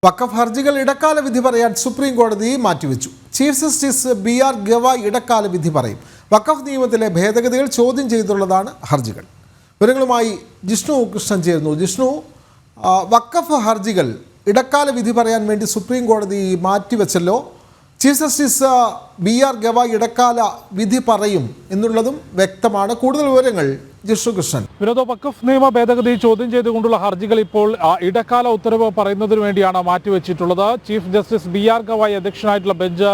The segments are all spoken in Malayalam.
വഖഫ് ഹർജികൾ ഇടക്കാല വിധി പറയാൻ സുപ്രീം കോടതി മാറ്റിവെച്ചു. Chief justice B R. ഗവായ് ഇടക്കാല വിധി പറയും. വഖഫ് നിയമത്തിലെ ഭേദഗതികൾ ചോദ്യം ചെയ്തുള്ളതാണ് ഹർജികൾ. വിവരങ്ങളുമായി ജിഷ്ണു കൃഷ്ണൻ ചേരുന്നു. ജിഷ്ണു, വഖഫ് ഹർജികൾ ഇടക്കാല വിധി പറയാൻ വേണ്ടി സുപ്രീം കോടതി മാറ്റിവെച്ചല്ലോ. Chief justice B R. ഗവായ് ഇടക്കാല വിധി പറയും എന്നുള്ളതും വ്യക്തമാണ്. കൂടുതൽ വിവരങ്ങൾ ജിഷ്ണു കൃഷ്ണൻ. വഖഫ് നിയമ ഭേദഗതി ചോദ്യം ചെയ്തുകൊണ്ടുള്ള ഹർജികൾ ഇപ്പോൾ ഇടക്കാല ഉത്തരവ് പറയുന്നതിന് വേണ്ടിയാണ് മാറ്റിവെച്ചിട്ടുള്ളത്. Chief justice B R. ഗവായ് അധ്യക്ഷനായിട്ടുള്ള ബെഞ്ച്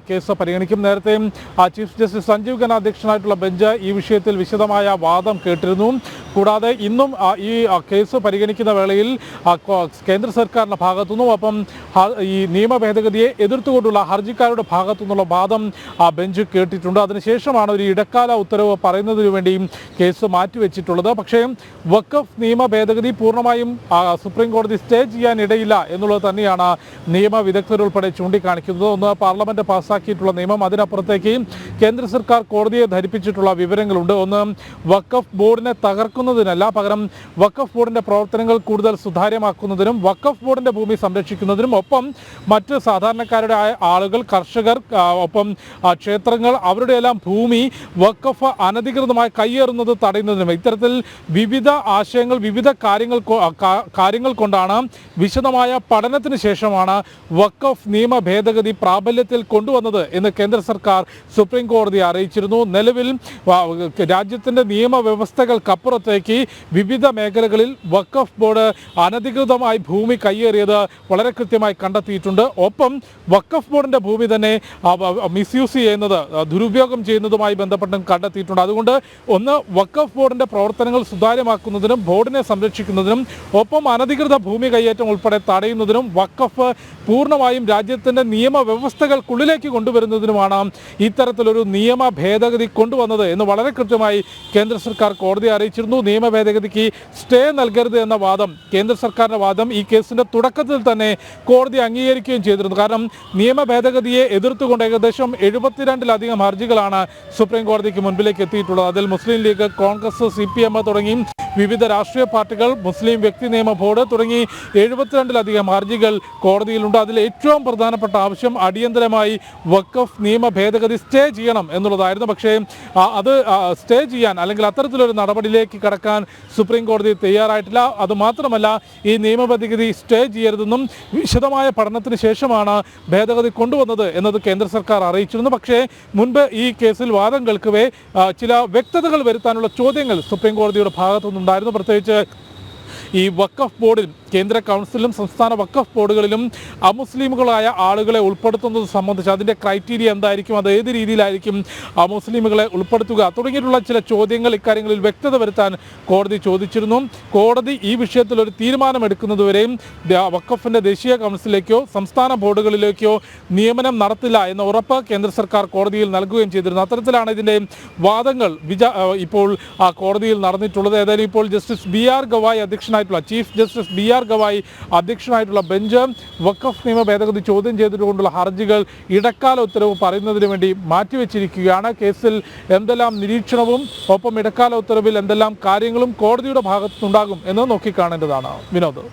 കേസ് പരിഗണിക്കും. നേരത്തെ ചീഫ് ജസ്റ്റിസ് സഞ്ജീവ് ഖന്ന അധ്യക്ഷനായിട്ടുള്ള ബെഞ്ച് ഈ വിഷയത്തിൽ വിശദമായ വാദം കേട്ടിരുന്നു. കൂടാതെ ഇന്നും ഈ കേസ് പരിഗണിക്കുന്ന വേളയിൽ കേന്ദ്ര സർക്കാരിൻ്റെ ഭാഗത്തുനിന്നും ഒപ്പം ഈ നിയമ ഭേദഗതിയെ എതിർത്തുകൊണ്ടുള്ള ഹർജിക്കാരുടെ ഭാഗത്തുനിന്നുള്ള വാദം ബെഞ്ച് കേട്ടിട്ടുണ്ട്. അതിനുശേഷമാണ് ഒരു ഇടക്കാല ഉത്തരവ് പറയുന്നതിന് വേണ്ടി കേസ് മാറ്റിവെച്ചിട്ടുള്ളത്. പക്ഷേ വഖഫ് നിയമ ഭേദഗതി പൂർണ്ണമായും സുപ്രീം കോടതി സ്റ്റേ ചെയ്യാൻ ഇടയില്ല എന്നുള്ളത് തന്നെയാണ് നിയമ വിദഗ്ധരുൾപ്പെടെ ചൂണ്ടിക്കാണിക്കുന്നത്. ഒന്ന്, പാർലമെന്റ് പാസ്സാക്കിയിട്ടുള്ള നിയമം, അതിനപ്പുറത്തേക്ക് കേന്ദ്ര സർക്കാർ കോടതിയെ ധരിപ്പിച്ചിട്ടുള്ള വിവരങ്ങളുണ്ട്. ഒന്ന്, വഖഫ് ബോർഡിനെ തകർക്കുന്നതിനല്ല, പകരം വഖഫ് ബോർഡിന്റെ പ്രവർത്തനങ്ങൾ കൂടുതൽ സുതാര്യമാക്കുന്നതിനും വഖഫ് ബോർഡിന്റെ ഭൂമി സംരക്ഷിക്കുന്നതിനും ഒപ്പം മറ്റ് സാധാരണക്കാരുടെ ആളുകൾ, കർഷകർ, ഒപ്പം ക്ഷേത്രങ്ങൾ, അവരുടെ എല്ലാം ഭൂമി വഖഫ് അനധികൃതമായി കയ്യേറുന്നത് തടയുന്നതിനും ഇത്തരത്തിൽ വിവിധ ആശയങ്ങൾ, വിവിധ കാര്യങ്ങൾ കൊണ്ടാണ് വിശദമായ പഠനത്തിന് ശേഷമാണ് വഖഫ് നിയമ ഭേദഗതി പ്രാബല്യത്തിൽ കൊണ്ടുവന്നത് എന്ന് കേന്ദ്ര സർക്കാർ സുപ്രീം കോടതിയെ അറിയിച്ചിരുന്നു. നിലവിൽ രാജ്യത്തിൻ്റെ നിയമവ്യവസ്ഥകൾക്കപ്പുറത്തേക്ക് വിവിധ മേഖലകളിൽ വഖഫ് ബോർഡ് അനധികൃതമായി ഭൂമി കയ്യേറിയത് വളരെ കൃത്യമായി കണ്ടെത്തിയിട്ടുണ്ട്. ഒപ്പം വഖഫ് ബോർഡിൻ്റെ ഭൂമി തന്നെ മിസ്യൂസ് ചെയ്യുന്നത്, ദുരുപയോഗം ചെയ്യുന്നതുമായി ബന്ധപ്പെട്ടും കണ്ടെത്തിയിട്ടുണ്ട്. അതുകൊണ്ട് ഒന്ന്, വഖഫ് ബോർഡിന്റെ പ്രവർത്തനങ്ങൾ സുതാര്യമാക്കുന്നതിനും ബോർഡിനെ സംരക്ഷിക്കുന്നതിനും ഒപ്പം അനധികൃത ഭൂമി കയ്യേറ്റം ഉൾപ്പെടെ തടയുന്നതിനും വഖഫ് പൂർണ്ണമായും രാജ്യത്തിൻ്റെ നിയമവ്യവസ്ഥകൾക്കുള്ളിലേക്ക് കൊണ്ടുവരുന്നതിനുമാണ് ഇത്തരത്തിലൊരു നിയമ ഭേദഗതി കൊണ്ടുവന്നത് എന്ന് വളരെ കൃത്യമായി കേന്ദ്ര സർക്കാർ കോടതിയെ അറിയിച്ചിരുന്നു. നിയമ ഭേദഗതിക്ക് സ്റ്റേ നൽകരുത് എന്ന വാദം, കേന്ദ്ര സർക്കാരിൻ്റെ വാദം ഈ കേസിൻ്റെ തുടക്കത്തിൽ തന്നെ കോടതി അംഗീകരിക്കുകയും ചെയ്തിരുന്നു. കാരണം നിയമ ഭേദഗതിയെ എതിർത്തുകൊണ്ട് ഏകദേശം 72-ലധികം ഹർജികളാണ് സുപ്രീം കോടതിക്ക് മുൻപിലേക്ക് എത്തിയിട്ടുള്ളത്. അതിൽ മുസ്ലിം ലീഗ്, കോൺഗ്രസ്, CPM തുടങ്ങി വിവിധ രാഷ്ട്രീയ പാർട്ടികൾ, മുസ്ലിം വ്യക്തി നിയമ ബോർഡ് തുടങ്ങി 72-ലധികം ഹർജികൾ കോടതിയിലുണ്ട്. അതിൽ ഏറ്റവും പ്രധാനപ്പെട്ട ആവശ്യം അടിയന്തരമായി വഖഫ് നിയമ ഭേദഗതി സ്റ്റേ ചെയ്യണം എന്നുള്ളതായിരുന്നു. പക്ഷേ അത് സ്റ്റേ ചെയ്യാൻ അല്ലെങ്കിൽ അത്തരത്തിലൊരു നടപടിയിലേക്ക് കടക്കാൻ സുപ്രീം കോടതി തയ്യാറായിട്ടില്ല. അതുമാത്രമല്ല, ഈ നിയമ ഭേദഗതി സ്റ്റേ ചെയ്യരുതെന്നും വിശദമായ പഠനത്തിന് ശേഷമാണ് ഭേദഗതി കൊണ്ടുവന്നത് എന്നത് കേന്ദ്ര സർക്കാർ അറിയിച്ചിരുന്നു. പക്ഷേ മുൻപ് ഈ കേസിൽ വാദം കേൾക്കവേ ചില വ്യക്തതകൾ വരുത്താനുള്ള ചോദ്യങ്ങൾ സുപ്രീം കോടതിയുടെ ഭാഗത്തുനിന്നുണ്ടായിരുന്നു. പ്രത്യേകിച്ച് ഈ വഖഫ് ബോർഡിൽ, കേന്ദ്ര കൗൺസിലും സംസ്ഥാന വഖഫ് ബോർഡുകളിലും അമുസ്ലിമുകളായ ആളുകളെ ഉൾപ്പെടുത്തുന്നത് സംബന്ധിച്ച് അതിൻ്റെ ക്രൈറ്റീരിയ എന്തായിരിക്കും, അത് ഏത് രീതിയിലായിരിക്കും അമുസ്ലിമുകളെ ഉൾപ്പെടുത്തുക തുടങ്ങിയിട്ടുള്ള ചില ചോദ്യങ്ങൾ, ഇക്കാര്യങ്ങളിൽ വ്യക്തത വരുത്താൻ കോടതി ചോദിച്ചിരുന്നു. കോടതി ഈ വിഷയത്തിൽ ഒരു തീരുമാനമെടുക്കുന്നതുവരെയും വഖഫിൻ്റെ ദേശീയ കൗൺസിലേക്കോ സംസ്ഥാന ബോർഡുകളിലേക്കോ നിയമനം നടത്തില്ല എന്ന ഉറപ്പ് കേന്ദ്ര സർക്കാർ കോടതിയിൽ നൽകുകയും ചെയ്തിരുന്നു. അത്തരത്തിലാണ് ഇതിൻ്റെ വാദങ്ങൾ ഇപ്പോൾ കോടതിയിൽ നടന്നിട്ടുള്ളത്. ഏതായാലും ഇപ്പോൾ ജസ്റ്റിസ് ബി.ആർ. ഗവായ് അധ്യക്ഷനായിട്ടുള്ള, ചീഫ് ജസ്റ്റിസ് ബി.ആർ. ഗവായ് അധ്യക്ഷനായിട്ടുള്ള ബെഞ്ച് വഖഫ് നിയമ ഭേദഗതി ചോദ്യം ചെയ്തുകൊണ്ടുള്ള ഹർജികൾ ഇടക്കാല ഉത്തരവ് പറയുന്നതിന് വേണ്ടി മാറ്റിവെച്ചിരിക്കുകയാണ്. കേസിൽ എന്തെല്ലാം നിരീക്ഷണവും ഒപ്പം ഇടക്കാല ഉത്തരവിൽ എന്തെല്ലാം കാര്യങ്ങളും കോടതിയുടെ ഭാഗത്തുനിന്നുണ്ടാകും എന്ന് നോക്കിക്കാണേണ്ടതാണ്. വിനോദ്.